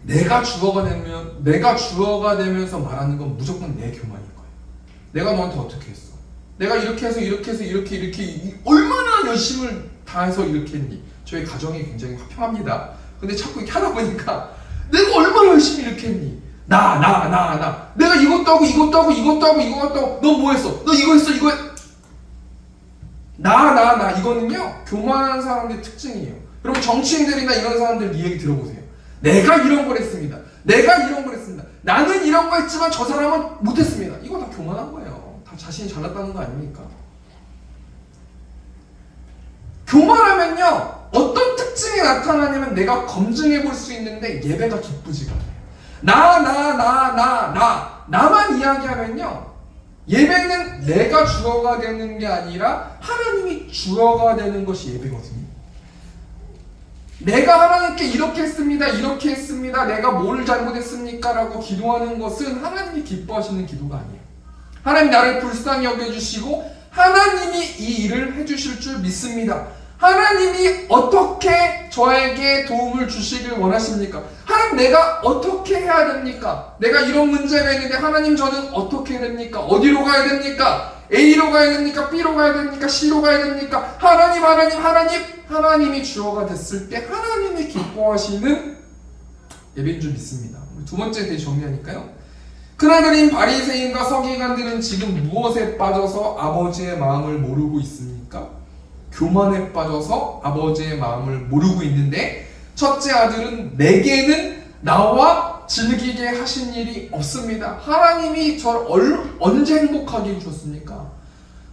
내가 주어가 되면서 말하는 건 무조건 내 교만일 거예요. 내가 너한테 어떻게 했어? 내가 이렇게 해서 이렇게 얼마나 열심을 다해서 이렇게 했니? 저희 가정이 굉장히 화평합니다. 근데 자꾸 이렇게 하다 보니까 내가 얼마나 열심히 이렇게 했니? 나. 내가 이것도 하고 너 뭐 했어? 너 이거 했어? 나. 이거는요, 교만한 사람들의 특징이에요. 여러분, 정치인들이나 이런 사람들 이야기 들어보세요. 내가 이런 걸 했습니다. 나는 이런 거 했지만 저 사람은 못했습니다. 이거 다 교만한 거예요. 다 자신이 잘났다는 거 아닙니까? 교만하면요, 어떤 특징이 나타나냐면 내가 검증해 볼 수 있는데 예배가 기쁘지가 않아요. 나만 이야기하면요, 예배는 내가 주어가 되는 게 아니라 하나님이 주어가 되는 것이 예배거든요. 내가 하나님께 이렇게 했습니다, 내가 뭘 잘못했습니까? 라고 기도하는 것은 하나님이 기뻐하시는 기도가 아니에요. 하나님 나를 불쌍히 여겨주시고 하나님이 이 일을 해주실 줄 믿습니다. 하나님이 어떻게 저에게 도움을 주시길 원하십니까? 하나님, 내가 어떻게 해야 됩니까? 내가 이런 문제가 있는데 하나님, 저는 어떻게 해야 됩니까? 어디로 가야 됩니까? A로 가야 됩니까? B로 가야 됩니까? C로 가야 됩니까? 하나님이 주어가 됐을 때 하나님이 기뻐하시는 예배인 줄 믿습니다. 두 번째 대해 정리하니까요, 큰아들인 바리새인과 서기관들은 지금 무엇에 빠져서 아버지의 마음을 모르고 있습니까? 교만에 빠져서 아버지의 마음을 모르고 있는데, 첫째 아들은 내게는 나와 즐기게 하신 일이 없습니다. 하나님이 저를 언제 행복하게 해주셨습니까?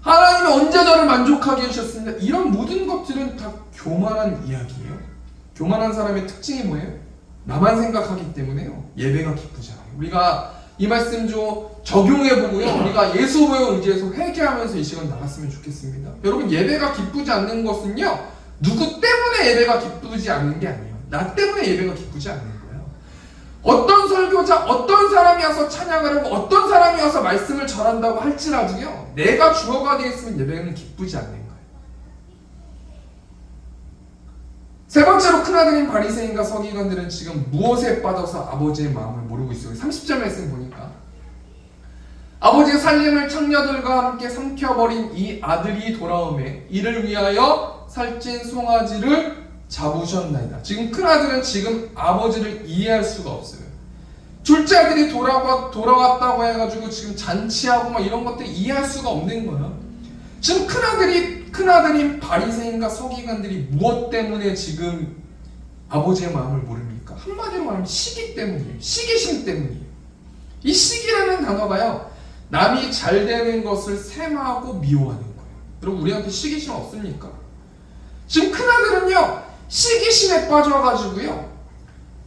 하나님이 언제 저를 만족하게 해주셨습니까? 이런 모든 것들은 다 교만한 이야기예요. 교만한 사람의 특징이 뭐예요? 나만 생각하기 때문에요, 예배가 기쁘지 않아요. 우리가 이 말씀 좀 적용해보고요, 우리가 예수 보여 의지해서 회개하면서 이 시간 나갔으면 좋겠습니다. 여러분, 예배가 기쁘지 않는 것은요, 누구 때문에 예배가 기쁘지 않는 게 아니에요. 나 때문에 예배가 기쁘지 않는 거예요. 어떤 설교자, 어떤 사람이 와서 찬양을 하고 어떤 사람이 와서 말씀을 전한다고 할지라도요, 내가 주어가 되어 있으면 예배는 기쁘지 않는 거예요. 세 번째로 큰아들인 바리새인과 서기관들은 지금 무엇에 빠져서 아버지의 마음을 모르고 있어요. 30절 말씀 보니까 아버지의 살림을 청녀들과 함께 삼켜버린 이 아들이 돌아오매 이를 위하여 살찐 송아지를 잡으셨나이다. 지금 큰아들은 지금 아버지를 이해할 수가 없어요. 둘째 아들이 돌아왔다고 해가지고 지금 잔치하고 막 이런 것들 이해할 수가 없는 거예요. 지금 큰아들인 바리새인과 서기관들이 무엇 때문에 지금 아버지의 마음을 모릅니까? 한마디로 말하면 시기 때문이에요. 시기심 때문이에요. 이 시기라는 단어가요, 남이 잘 되는 것을 셈하고 미워하는 거예요. 여러분, 우리한테 시기심 없습니까? 지금 큰아들은요, 시기심에 빠져가지고요,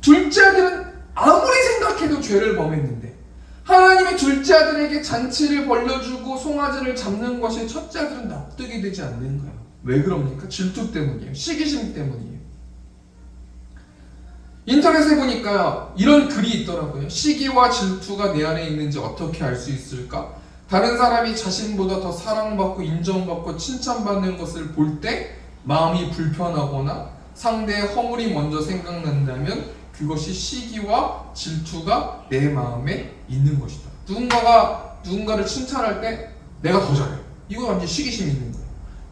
둘째 아들은 아무리 생각해도 죄를 범했는데 하나님이 둘째 아들에게 잔치를 벌려주고 송아지를 잡는 것이 첫째 아들은 납득이 되지 않는 거예요. 왜 그럽니까? 질투 때문이에요. 시기심 때문이에요. 인터넷에 보니까 이런 글이 있더라고요. 시기와 질투가 내 안에 있는지 어떻게 알 수 있을까? 다른 사람이 자신보다 더 사랑받고 인정받고 칭찬받는 것을 볼 때 마음이 불편하거나 상대의 허물이 먼저 생각난다면 그것이 시기와 질투가 내 마음에 있는 것이다. 누군가가 누군가를 칭찬할 때 내가 더 잘해. 이거 완전 시기심이 있는 거예요.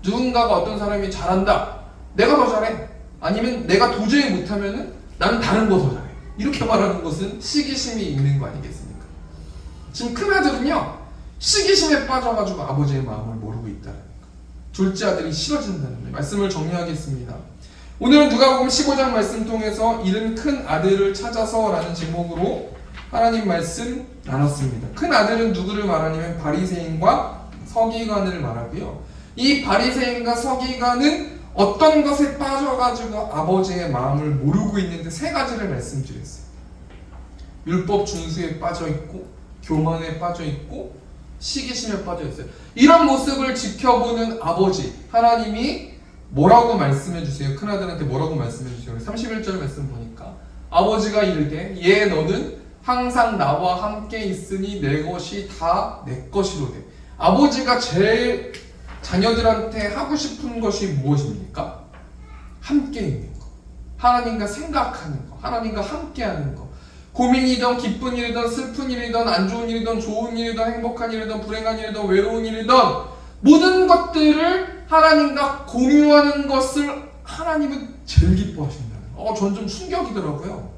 누군가가 어떤 사람이 잘한다. 내가 더 잘해. 아니면 내가 도저히 못하면은 나는 다른 거 더 잘해. 이렇게 말하는 것은 시기심이 있는 거 아니겠습니까? 지금 큰아들은요, 시기심에 빠져가지고 아버지의 마음을 모르고 있다는 거예요. 둘째 아들이 싫어진다는 거예요. 말씀을 정리하겠습니다. 오늘은 누가복음 15장 말씀 통해서 잃은 큰 아들을 찾아서 라는 제목으로 하나님 말씀 나눴습니다. 큰 아들은 누구를 말하냐면 바리새인과 서기관을 말하고요. 이 바리새인과 서기관은 어떤 것에 빠져가지고 아버지의 마음을 모르고 있는데 세 가지를 말씀드렸어요. 율법 준수에 빠져있고, 교만에 빠져있고, 시기심에 빠져있어요. 이런 모습을 지켜보는 아버지, 하나님이 뭐라고 말씀해 주세요? 큰아들한테 뭐라고 말씀해 주세요? 31절 말씀 보니까 아버지가 이르되 얘 너는 항상 나와 함께 있으니 내 것이 다 내 것이로되. 아버지가 제일 자녀들한테 하고 싶은 것이 무엇입니까? 함께 있는 거, 하나님과 생각하는 거, 하나님과 함께 하는 거. 고민이든 기쁜 일이든 슬픈 일이든 안 좋은 일이든 좋은 일이든 행복한 일이든 불행한 일이든 외로운 일이든 모든 것들을 하나님과 공유하는 것을 하나님은 제일 기뻐하신다는 거. 전 좀 충격이더라고요.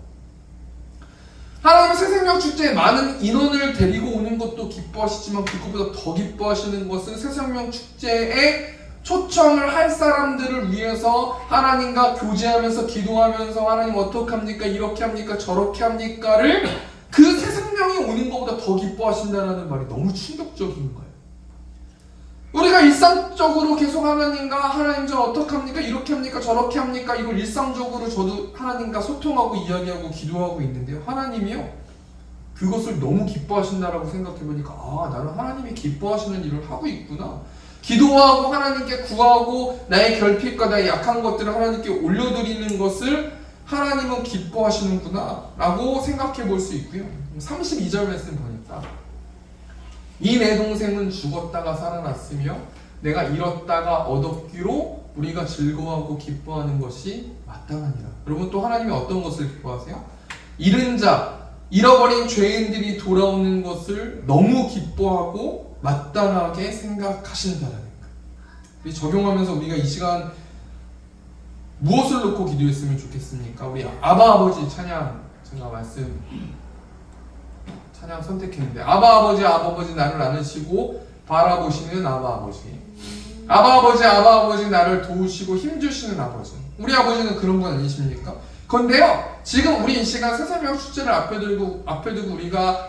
하나님은 새생명 축제에 많은 인원을 데리고 오는 것도 기뻐하시지만 그것보다 더 기뻐하시는 것은 새생명 축제에 초청을 할 사람들을 위해서 하나님과 교제하면서 기도하면서 하나님 어떻게 합니까? 이렇게 합니까? 저렇게 합니까?를 그 새생명이 오는 것보다 더 기뻐하신다는 말이 너무 충격적인 거예요. 우리가 일상적으로 계속 하나님 저 어떻게 합니까? 이렇게 합니까? 저렇게 합니까? 이걸 일상적으로 저도 하나님과 소통하고 이야기하고 기도하고 있는데요. 하나님이요, 그것을 너무 기뻐하신다라고 생각해보니까 나는 하나님이 기뻐하시는 일을 하고 있구나. 기도하고 하나님께 구하고 나의 결핍과 나의 약한 것들을 하나님께 올려드리는 것을 하나님은 기뻐하시는구나 라고 생각해 볼 수 있고요. 32절 말씀 보니까 이 내 동생은 죽었다가 살아났으며 내가 잃었다가 얻었기로 우리가 즐거워하고 기뻐하는 것이 마땅하니라. 여러분, 또 하나님이 어떤 것을 기뻐하세요? 잃은 자, 잃어버린 죄인들이 돌아오는 것을 너무 기뻐하고 마땅하게 생각하신다는 거예요. 적용하면서 우리가 이 시간 무엇을 놓고 기도했으면 좋겠습니까? 우리 아바 아버지 찬양, 제가 찬양 선택했는데, 아바 아버지 나를 안으시고 바라보시는 아바 아버지 나를 도우시고 힘주시는 아버지. 우리 아버지는 그런 분 아니십니까? 그런데요, 지금 우리 이 시간 새생명 축제를 앞에 두고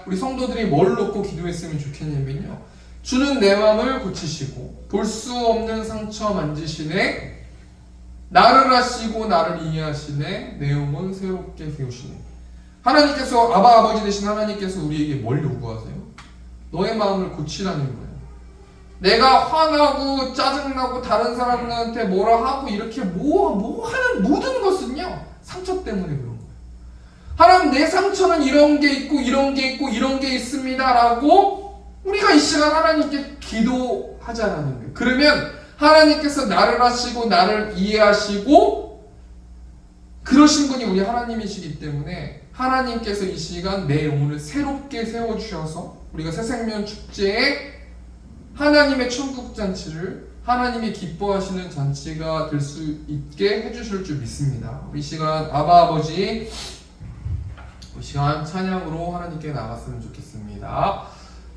우리 성도들이 뭘 놓고 기도했으면 좋겠냐면요, 주는 내 마음을 고치시고 볼 수 없는 상처 만지시네, 나를 아시고 나를 이해하시네, 내 영혼 새롭게 세우시네. 하나님께서, 아바 아버지 되신 하나님께서 우리에게 뭘 요구하세요? 너의 마음을 고치라는 거예요. 내가 화나고 짜증나고 다른 사람들한테 뭐라 하고 이렇게 하는 모든 것은요, 상처 때문에 그런 거예요. 하나님, 내 상처는 이런 게 있고 이런 게 있고 이런 게 있습니다 라고 우리가 이 시간 하나님께 기도하자라는 거예요. 그러면 하나님께서 나를 아시고 나를 이해하시고 그러신 분이 우리 하나님이시기 때문에 하나님께서 이 시간 내 영혼을 새롭게 세워주셔서 우리가 새생명 축제에 하나님의 천국잔치를 하나님이 기뻐하시는 잔치가 될 수 있게 해주실 줄 믿습니다. 이 시간 아바 아버지, 이 시간 찬양으로 하나님께 나갔으면 좋겠습니다.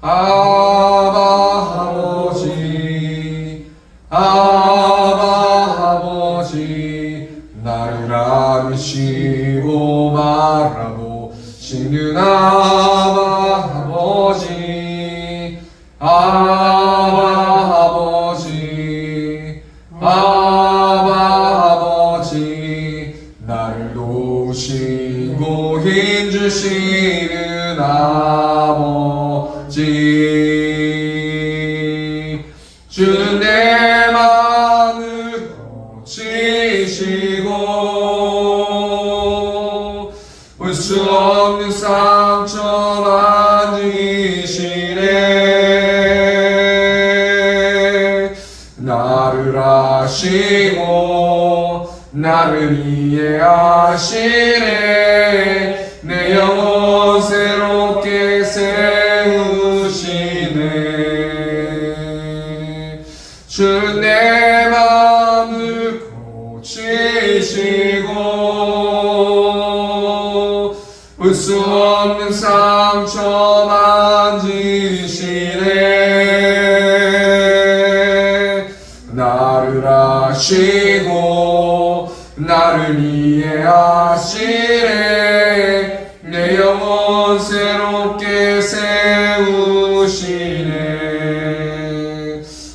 아바 아버지, 아바 아버지, 나를 안으시고 바라보시는 아바 아버지, 아바 아버지, 아바 아버지, 나를 도우시고 힘주시는 아버지, 주는 내 마음을 고치시고 울 수 없는 상처 만지시네. 나를 아시고 나를 이해하시네. 내 영혼 새롭게 세우시네. 주는 내 마음을 고치시고 울 수 없는 상처 만지시네. 나를 아시고 나를 이해하시네. 내 영혼 새롭게 세우시네.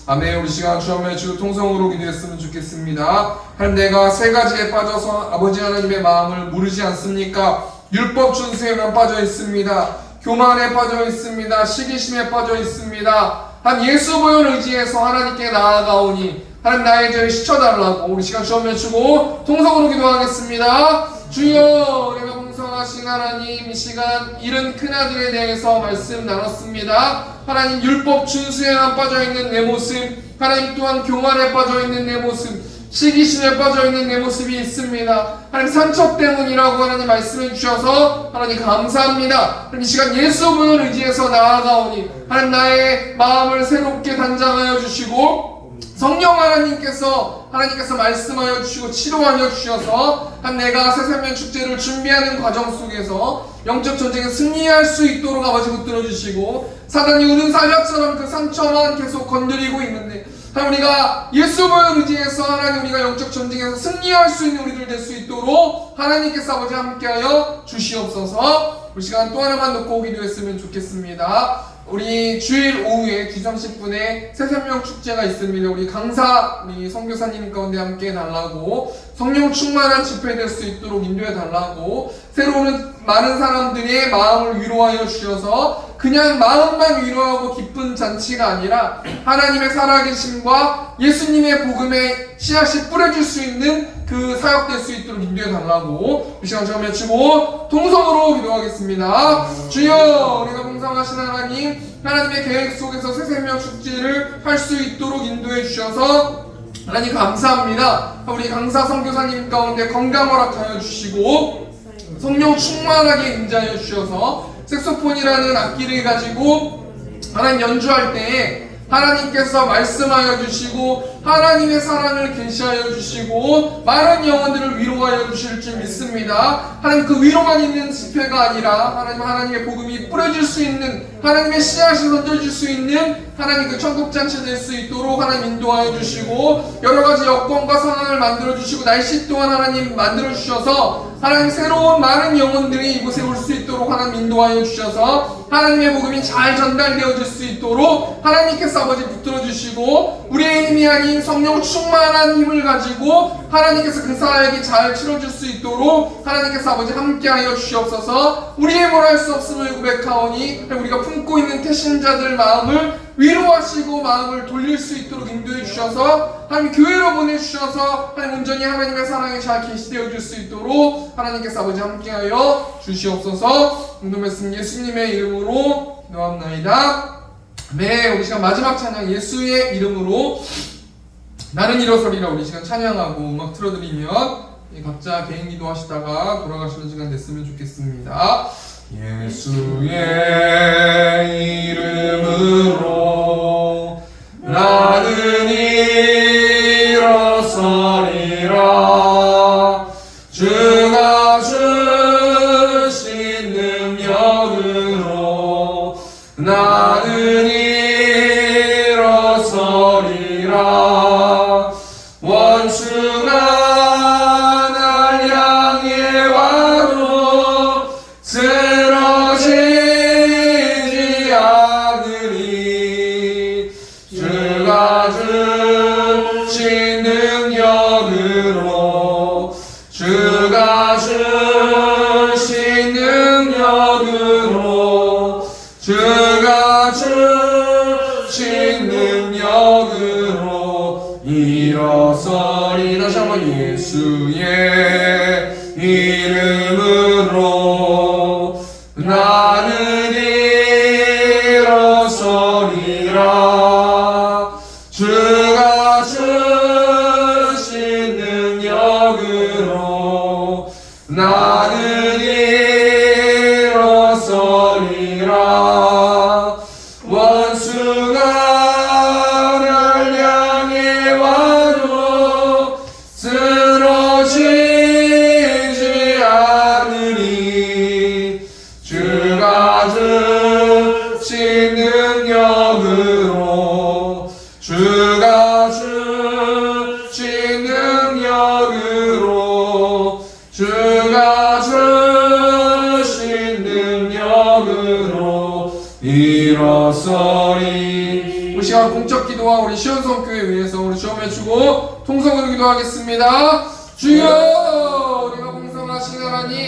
아멘. 우리 시간 주함에 주 통성으로 기도했으면 좋겠습니다. 하나님, 내가 세 가지에 빠져서 아버지 하나님의 마음을 모르지 않습니까? 율법 준수에만 빠져 있습니다. 교만에 빠져 있습니다. 시기심에 빠져 있습니다. 한 예수 보혈 의지해서 하나님께 나아가오니 하나님, 나의 죄를 씻어달라고 우리 시간 주함에 주고 통성으로 기도하겠습니다. 주여, 내가 봉성하신 하나님, 이 시간 잃은 큰아들에 대해서 말씀 나눴습니다. 하나님, 율법 준수에만 빠져있는 내 모습, 하나님 또한 교만에 빠져있는 내 모습, 시기심에 빠져있는 내 모습이 있습니다. 하나님, 상처 때문이라고 하나님 말씀해 주셔서 하나님 감사합니다. 하나님, 이 시간 예수 보혈 의지해서 나아가오니 하나님, 나의 마음을 새롭게 단장하여 주시고 성령 하나님께서 말씀하여 주시고 치료하여 주셔서 한 내가 새 생명 축제를 준비하는 과정 속에서 영적 전쟁에 승리할 수 있도록 아버지 붙들어 주시고, 사단이 우는 사자처럼 그 상처만 계속 건드리고 있는데 하나님, 우리가 예수 보혈 의지해서 하나님, 우리가 영적 전쟁에서 승리할 수 있는 우리들 될 수 있도록 하나님께서 아버지 함께하여 주시옵소서. 우리 시간 또 하나만 놓고 기도했으면 좋겠습니다. 우리 주일 오후에 2시 30분에 새생명 축제가 있습니다. 우리 강사, 우리 선교사님 가운데 함께 달라고, 성령 충만한 집회 될 수 있도록 인도해 달라고, 새로 오는 많은 사람들의 마음을 위로하여 주셔서 그냥 마음만 위로하고 기쁜 잔치가 아니라 하나님의 살아계심과 예수님의 복음의 씨앗이 뿌려질 수 있는 그 사역 될 수 있도록 인도해 달라고 이 시간 처음에 주고 통성으로 기도하겠습니다. 주여, 우리가 봉사하신 하나님, 하나님의 계획 속에서 새 생명 축제를 할 수 있도록 인도해 주셔서 하나님 감사합니다. 우리 강사 선교사님 가운데 건강 허락하여 주시고 성령 충만하게 임재하여 주셔서 색소폰이라는 악기를 가지고 하나님 연주할 때에 하나님께서 말씀하여 주시고 하나님의 사랑을 계시하여 주시고 많은 영혼들을 위로하여 주실 줄 믿습니다. 하나님, 그 위로만 있는 집회가 아니라 하나님의 복음이 뿌려질 수 있는, 하나님의 씨앗이 던져질 수 있는 하나님 그 천국잔치 될 수 있도록 하나님 인도하여 주시고, 여러가지 여건과 상황을 만들어 주시고 날씨 또한 하나님 만들어 주셔서 하나님 새로운 많은 영혼들이 이곳에 올 수 있도록 하나님 인도하여 주셔서 하나님의 복음이 잘 전달되어질 수 있도록 하나님께서 아버지 붙들어 주시고, 우리의 힘이 아닌 성령 충만한 힘을 가지고 하나님께서 그 사역이 잘 치러질 수 있도록 하나님께서 아버지 함께하여 주시옵소서. 우리의 뭘 할 수 없음을 고백하오니 우리가 품고 있는 태신자들 마음을 위로하시고 마음을 돌릴 수 있도록 인도해 주셔서 하나님 교회로 보내주셔서 하나님 온전히 하나님의 사랑이 잘 계시되어 줄 수 있도록 하나님께서 아버지 함께하여 주시옵소서. 오늘 말씀 예수님의 이름으로 기도합나이다. 네, 우리 시간 마지막 찬양 예수의 이름으로 나는 일어서리라 우리 시간 찬양하고 음악 틀어드리면 각자 개인 기도하시다가 돌아가시는 시간 됐으면 좋겠습니다. 예수의 이름으로 나는 원수가 날 향해 와도 쓰러지지 않으리. 주가 주신 능력으로 주가 주신 능력으로 주가 주신 능력으로 일어서리. 다시 한번 예수의 이름으로 나는 일어서리라. 주가 주신 능력으로 나는 일어서리라. 원수가 날 향해 와도 쓰러지지 않으리. 주가 주신 능력으로 주가 주신 능력으로 주가 주신 능력으로 일어서리. 우리 시간 공적 기도와 우리 시온성교회 위해서 우리 주여 외치고 통성으로 기도하겠습니다. 주여, 우리가 공성하신 하나님